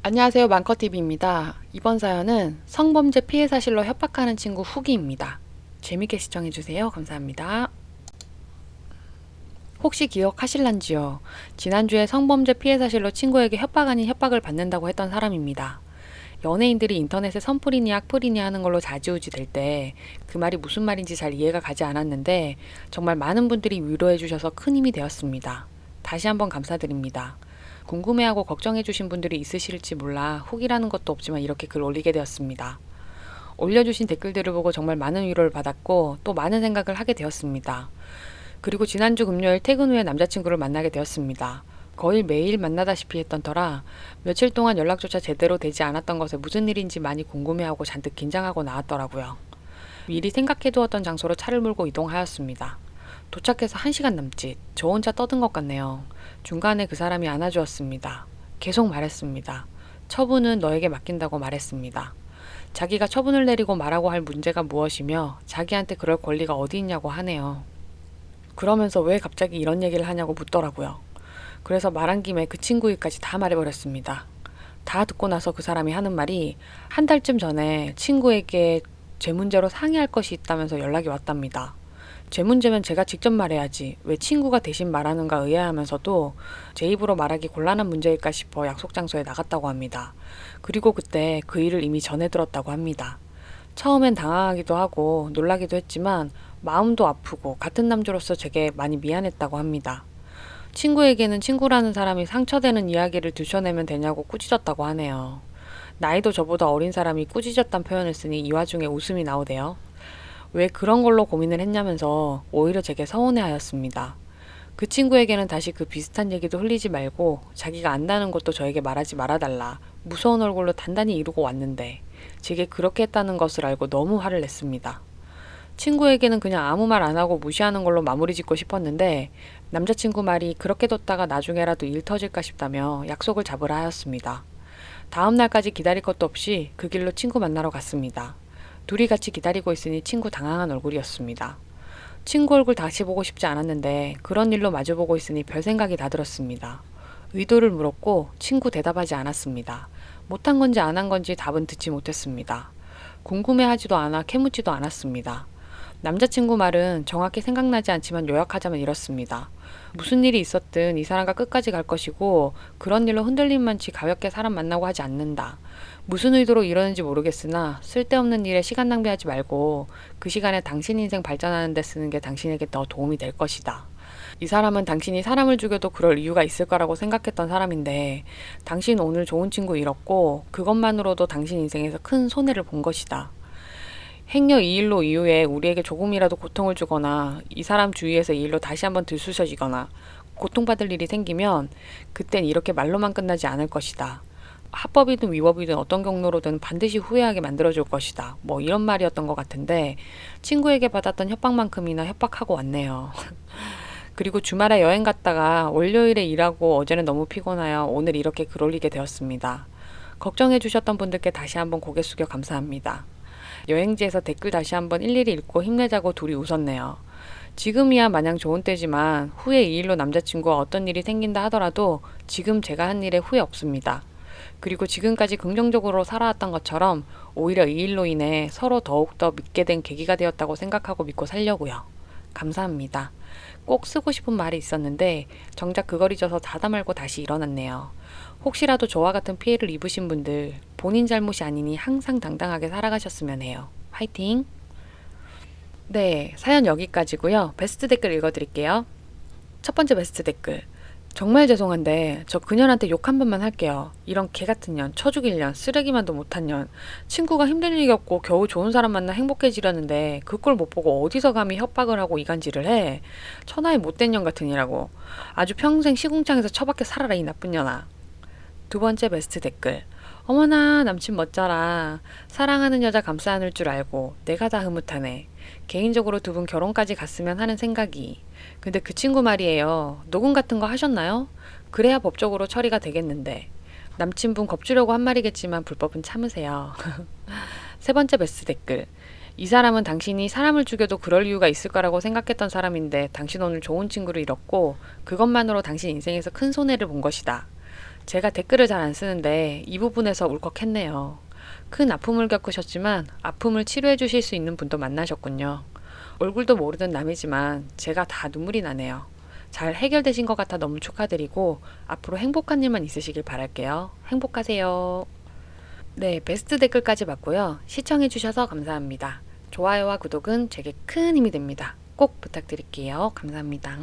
안녕하세요. 맘컷TV입니다. 이번 사연은 성범죄 피해 사실로 협박하는 친구 후기입니다. 재밌게 시청해주세요. 감사합니다. 혹시 기억하실란지요? 지난주에 성범죄 피해 사실로 친구에게 협박 아닌 협박을 받는다고 했던 사람입니다. 연예인들이 인터넷에 선풀이니 악플이니 하는 걸로 좌지우지 될 때 그 말이 무슨 말인지 잘 이해가 가지 않았는데 정말 많은 분들이 위로해 주셔서 큰 힘이 되었습니다. 다시 한번 감사드립니다. 궁금해하고 걱정해 주신 분들이 있으실지 몰라 후기라는 것도 없지만 이렇게 글 올리게 되었습니다. 올려주신 댓글들을 보고 정말 많은 위로를 받았고 또 많은 생각을 하게 되었습니다. 그리고 지난주 금요일 퇴근 후에 남자친구를 만나게 되었습니다. 거의 매일 만나다시피 했던 터라 며칠 동안 연락조차 제대로 되지 않았던 것에 무슨 일인지 많이 궁금해하고 잔뜩 긴장하고 나왔더라고요. 미리 생각해두었던 장소로 차를 몰고 이동하였습니다. 도착해서 1시간 남짓 저 혼자 떠든 것 같네요. 중간에 그 사람이 안아주었습니다. 계속 말했습니다. 처분은 너에게 맡긴다고 말했습니다. 자기가 처분을 내리고 말하고 할 문제가 무엇이며 자기한테 그럴 권리가 어디 있냐고 하네요. 그러면서 왜 갑자기 이런 얘기를 하냐고 묻더라고요. 그래서 말한 김에 그 친구 일까지 다 말해버렸습니다. 다 듣고 나서 그 사람이 하는 말이 한 달쯤 전에 친구에게 제 문제로 상의할 것이 있다면서 연락이 왔답니다. 제 문제면 제가 직접 말해야지 왜 친구가 대신 말하는가 의아하면서도 제 입으로 말하기 곤란한 문제일까 싶어 약속 장소에 나갔다고 합니다. 그리고 그때 그 일을 이미 전해 들었다고 합니다. 처음엔 당황하기도 하고 놀라기도 했지만 마음도 아프고 같은 남자로서 제게 많이 미안했다고 합니다. 친구에게는 친구라는 사람이 상처되는 이야기를 들춰내면 되냐고 꾸짖었다고 하네요. 나이도 저보다 어린 사람이 꾸짖었단 표현을 쓰니 이 와중에 웃음이 나오대요. 왜 그런 걸로 고민을 했냐면서 오히려 제게 서운해하였습니다. 그 친구에게는 다시 그 비슷한 얘기도 흘리지 말고 자기가 안다는 것도 저에게 말하지 말아달라. 무서운 얼굴로 단단히 이루고 왔는데 제게 그렇게 했다는 것을 알고 너무 화를 냈습니다. 친구에게는 그냥 아무 말 안 하고 무시하는 걸로 마무리 짓고 싶었는데 남자친구 말이 그렇게 뒀다가 나중에라도 일 터질까 싶다며 약속을 잡으라 하였습니다. 다음 날까지 기다릴 것도 없이 그 길로 친구 만나러 갔습니다. 둘이 같이 기다리고 있으니 친구 당황한 얼굴이었습니다. 친구 얼굴 다시 보고 싶지 않았는데 그런 일로 마주보고 있으니 별 생각이 다 들었습니다. 의도를 물었고 친구 대답하지 않았습니다. 못한 건지 안 한 건지 답은 듣지 못했습니다. 궁금해하지도 않아 캐묻지도 않았습니다. 남자친구 말은 정확히 생각나지 않지만 요약하자면 이렇습니다. 무슨 일이 있었든 이 사람과 끝까지 갈 것이고 그런 일로 흔들림 많지 가볍게 사람 만나고 하지 않는다. 무슨 의도로 이러는지 모르겠으나 쓸데없는 일에 시간 낭비하지 말고 그 시간에 당신 인생 발전하는 데 쓰는 게 당신에게 더 도움이 될 것이다. 이 사람은 당신이 사람을 죽여도 그럴 이유가 있을 거라고 생각했던 사람인데 당신 오늘 좋은 친구 잃었고 그것만으로도 당신 인생에서 큰 손해를 본 것이다. 행여 이 일로 이후에 우리에게 조금이라도 고통을 주거나 이 사람 주위에서 이 일로 다시 한번 들쑤셔지거나 고통받을 일이 생기면 그땐 이렇게 말로만 끝나지 않을 것이다. 합법이든 위법이든 어떤 경로로든 반드시 후회하게 만들어줄 것이다. 뭐 이런 말이었던 것 같은데 친구에게 받았던 협박만큼이나 협박하고 왔네요. 그리고 주말에 여행 갔다가 월요일에 일하고 어제는 너무 피곤하여 오늘 이렇게 글 올리게 되었습니다. 걱정해 주셨던 분들께 다시 한번 고개 숙여 감사합니다. 여행지에서 댓글 다시 한번 일일이 읽고 힘내자고 둘이 웃었네요. 지금이야 마냥 좋은 때지만 후에 이 일로 남자친구와 어떤 일이 생긴다 하더라도 지금 제가 한 일에 후회 없습니다. 그리고 지금까지 긍정적으로 살아왔던 것처럼 오히려 이 일로 인해 서로 더욱더 믿게 된 계기가 되었다고 생각하고 믿고 살려고요. 감사합니다. 꼭 쓰고 싶은 말이 있었는데 정작 그걸 잊어서 닫아 말고 다시 일어났네요. 혹시라도 저와 같은 피해를 입으신 분들 본인 잘못이 아니니 항상 당당하게 살아가셨으면 해요. 화이팅! 네, 사연 여기까지고요. 베스트 댓글 읽어드릴게요. 첫 번째 베스트 댓글. 정말 죄송한데 저 그년한테 욕 한 번만 할게요. 이런 개같은 년, 처죽일 년, 쓰레기만도 못한 년. 친구가 힘든 일 겪고 겨우 좋은 사람 만나 행복해지려는데 그걸 못 보고 어디서 감히 협박을 하고 이간질을 해. 천하의 못된 년 같은 이라고. 아주 평생 시궁창에서 처박혀 살아라 이 나쁜 년아. 두 번째 베스트 댓글. 어머나 남친 멋져라. 사랑하는 여자 감싸 안을 줄 알고 내가 다 흐뭇하네. 개인적으로 두 분 결혼까지 갔으면 하는 생각이. 근데 그 친구 말이에요. 녹음 같은 거 하셨나요? 그래야 법적으로 처리가 되겠는데. 남친분 겁주려고 한 말이겠지만 불법은 참으세요. 세 번째 베스트 댓글. 이 사람은 당신이 사람을 죽여도 그럴 이유가 있을 거라고 생각했던 사람인데 당신 오늘 좋은 친구를 잃었고 그것만으로 당신 인생에서 큰 손해를 본 것이다. 제가 댓글을 잘 안 쓰는데 이 부분에서 울컥했네요. 큰 아픔을 겪으셨지만 아픔을 치료해 주실 수 있는 분도 만나셨군요. 얼굴도 모르는 남이지만 제가 다 눈물이 나네요. 잘 해결되신 것 같아 너무 축하드리고 앞으로 행복한 일만 있으시길 바랄게요. 행복하세요. 네, 베스트 댓글까지 봤고요. 시청해 주셔서 감사합니다. 좋아요와 구독은 제게 큰 힘이 됩니다. 꼭 부탁드릴게요. 감사합니다.